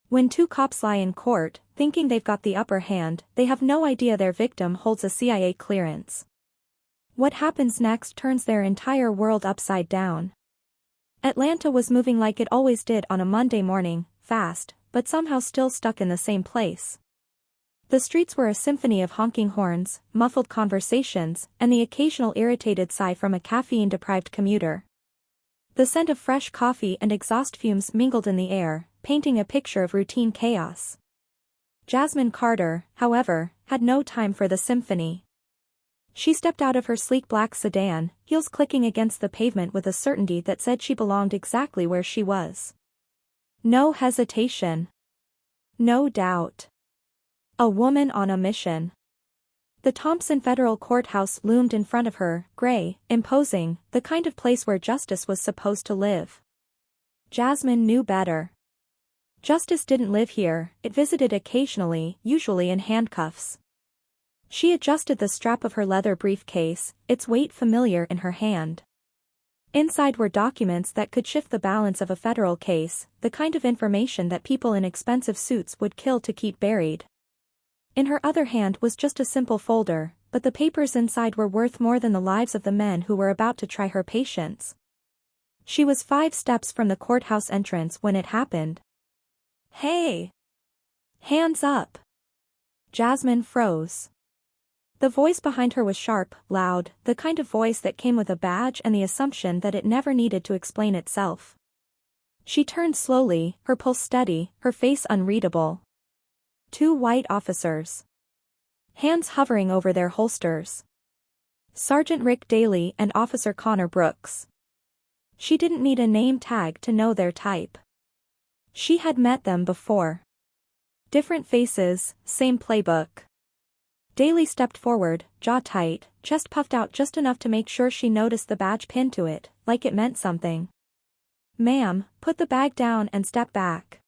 When two cops lie in court, thinking they've got the upper hand, they have no idea their victim holds a CIA clearance. What happens next turns their entire world upside down. Atlanta was moving like it always did on a Monday morning, fast, but somehow still stuck in the same place. The streets were a symphony of honking horns, muffled conversations, and the occasional irritated sigh from a caffeine-deprived commuter. The scent of fresh coffee and exhaust fumes mingled in the air, painting a picture of routine chaos. Jasmine Carter, however, had no time for the symphony. She stepped out of her sleek black sedan, heels clicking against the pavement with a certainty that said she belonged exactly where she was. No hesitation. No doubt. A woman on a mission. The Thompson Federal Courthouse loomed in front of her, gray, imposing, the kind of place where justice was supposed to live. Jasmine knew better. Justice didn't live here, it visited occasionally, usually in handcuffs. She adjusted the strap of her leather briefcase, its weight familiar in her hand. Inside were documents that could shift the balance of a federal case, the kind of information that people in expensive suits would kill to keep buried. In her other hand was just a simple folder, but the papers inside were worth more than the lives of the men who were about to try her patience. She was 5 steps from the courthouse entrance when it happened. "Hey! Hands up!" Jasmine froze. The voice behind her was sharp, loud, the kind of voice that came with a badge and the assumption that it never needed to explain itself. She turned slowly, her pulse steady, her face unreadable. 2 white officers. Hands hovering over their holsters. Sergeant Rick Daly and Officer Connor Brooks. She didn't need a name tag to know their type. She had met them before. Different faces, same playbook. Daly stepped forward, jaw tight, chest puffed out just enough to make sure she noticed the badge pinned to it, like it meant something. "Ma'am, put the bag down and step back."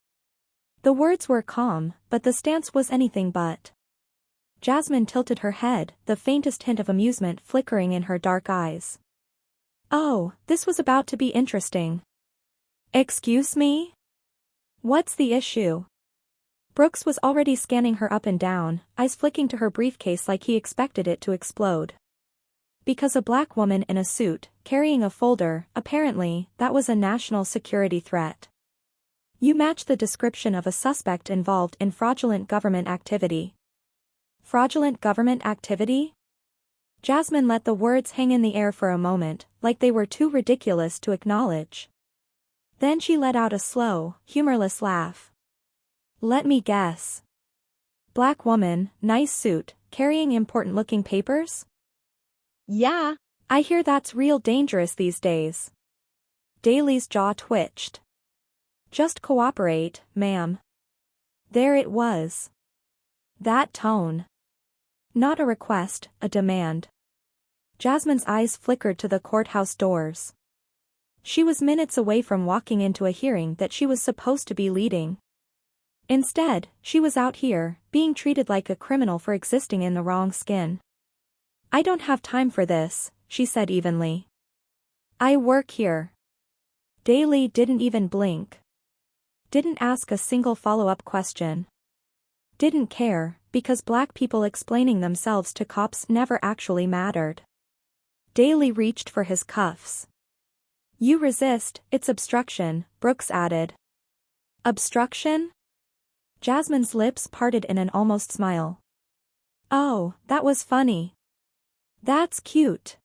The words were calm, but the stance was anything but. Jasmine tilted her head, the faintest hint of amusement flickering in her dark eyes. Oh, this was about to be interesting. "Excuse me? What's the issue?" Brooks was already scanning her up and down, eyes flicking to her briefcase like he expected it to explode. Because a black woman in a suit, carrying a folder, apparently, that was a national security threat. "You match the description of a suspect involved in fraudulent government activity." Fraudulent government activity? Jasmine let the words hang in the air for a moment, like they were too ridiculous to acknowledge. Then she let out a slow, humorless laugh. "Let me guess. Black woman, nice suit, carrying important-looking papers?" "Yeah, I hear that's real dangerous these days." Daly's jaw twitched. "Just cooperate, ma'am." There it was. That tone. Not a request, a demand. Jasmine's eyes flickered to the courthouse doors. She was minutes away from walking into a hearing that she was supposed to be leading. Instead, she was out here, being treated like a criminal for existing in the wrong skin. "I don't have time for this," she said evenly. "I work here." Daly didn't even blink. Didn't ask a single follow-up question. Didn't care, because black people explaining themselves to cops never actually mattered. Daly reached for his cuffs. "You resist, it's obstruction," Brooks added. "Obstruction?" Jasmine's lips parted in an almost smile. "Oh, that was funny. That's cute.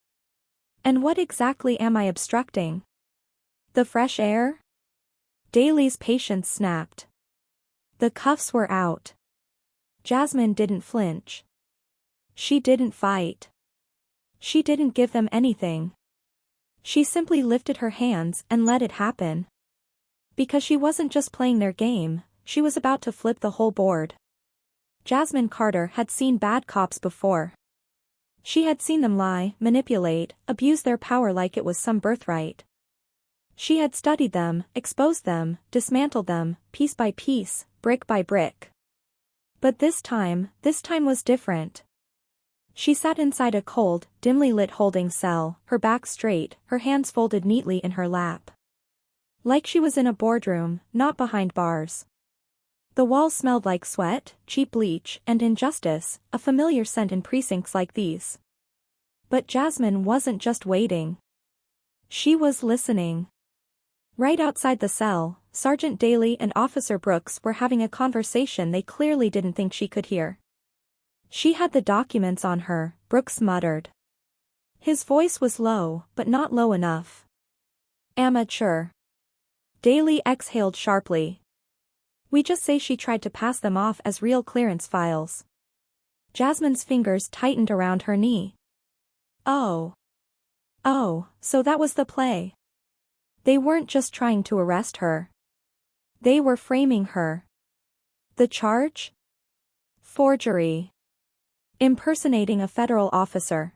And what exactly am I obstructing? The fresh air?" Daly's patience snapped. The cuffs were out. Jasmine didn't flinch. She didn't fight. She didn't give them anything. She simply lifted her hands and let it happen. Because she wasn't just playing their game, she was about to flip the whole board. Jasmine Carter had seen bad cops before. She had seen them lie, manipulate, abuse their power like it was some birthright. She had studied them, exposed them, dismantled them, piece by piece, brick by brick. But this time was different. She sat inside a cold, dimly lit holding cell, her back straight, her hands folded neatly in her lap. Like she was in a boardroom, not behind bars. The walls smelled like sweat, cheap bleach, and injustice, a familiar scent in precincts like these. But Jasmine wasn't just waiting. She was listening. Right outside the cell, Sergeant Daly and Officer Brooks were having a conversation they clearly didn't think she could hear. "She had the documents on her," Brooks muttered. His voice was low, but not low enough. "Amateur." Daly exhaled sharply. "We just say she tried to pass them off as real clearance files." Jasmine's fingers tightened around her knee. Oh, so that was the play. They weren't just trying to arrest her. They were framing her. The charge? Forgery. Impersonating a federal officer.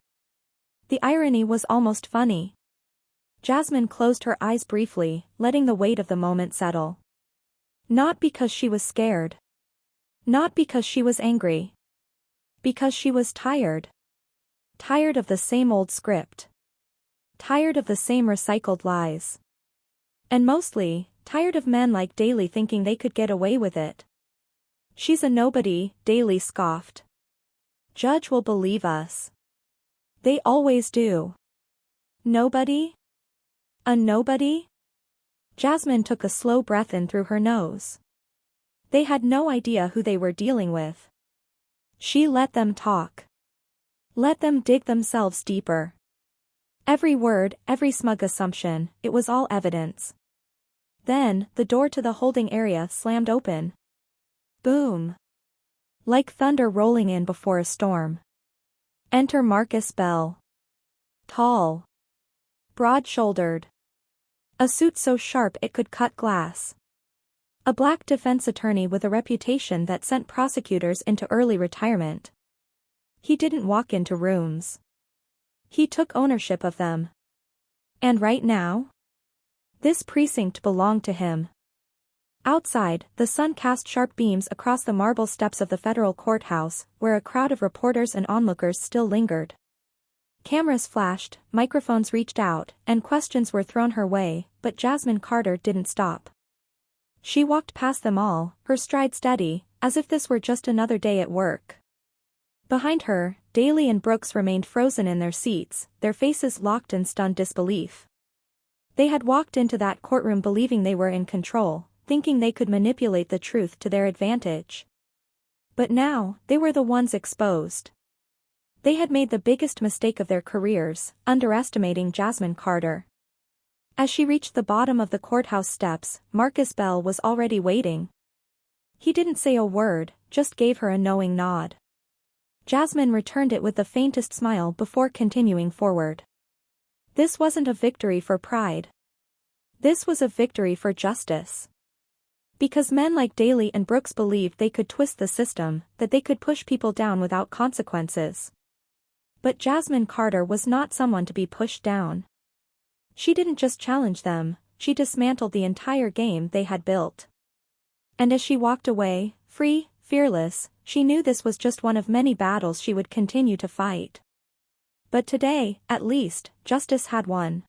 The irony was almost funny. Jasmine closed her eyes briefly, letting the weight of the moment settle. Not because she was scared. Not because she was angry. Because she was tired. Tired of the same old script. Tired of the same recycled lies. And mostly, tired of men like Daly thinking they could get away with it. "She's a nobody," Daly scoffed. "Judge will believe us. They always do." "Nobody? A nobody?" Jasmine took a slow breath in through her nose. They had no idea who they were dealing with. She let them talk. Let them dig themselves deeper. Every word, every smug assumption, it was all evidence. Then, the door to the holding area slammed open. Boom. Like thunder rolling in before a storm. Enter Marcus Bell. Tall. Broad-shouldered. A suit so sharp it could cut glass. A black defense attorney with a reputation that sent prosecutors into early retirement. He didn't walk into rooms. He took ownership of them. And right now? This precinct belonged to him. Outside, the sun cast sharp beams across the marble steps of the federal courthouse, where a crowd of reporters and onlookers still lingered. Cameras flashed, microphones reached out, and questions were thrown her way, but Jasmine Carter didn't stop. She walked past them all, her stride steady, as if this were just another day at work. Behind her, Daly and Brooks remained frozen in their seats, their faces locked in stunned disbelief. They had walked into that courtroom believing they were in control, thinking they could manipulate the truth to their advantage. But now, they were the ones exposed. They had made the biggest mistake of their careers, underestimating Jasmine Carter. As she reached the bottom of the courthouse steps, Marcus Bell was already waiting. He didn't say a word, just gave her a knowing nod. Jasmine returned it with the faintest smile before continuing forward. This wasn't a victory for pride. This was a victory for justice. Because men like Daly and Brooks believed they could twist the system, that they could push people down without consequences. But Jasmine Carter was not someone to be pushed down. She didn't just challenge them, she dismantled the entire game they had built. And as she walked away, free, fearless, she knew this was just one of many battles she would continue to fight. But today, at least, justice had won.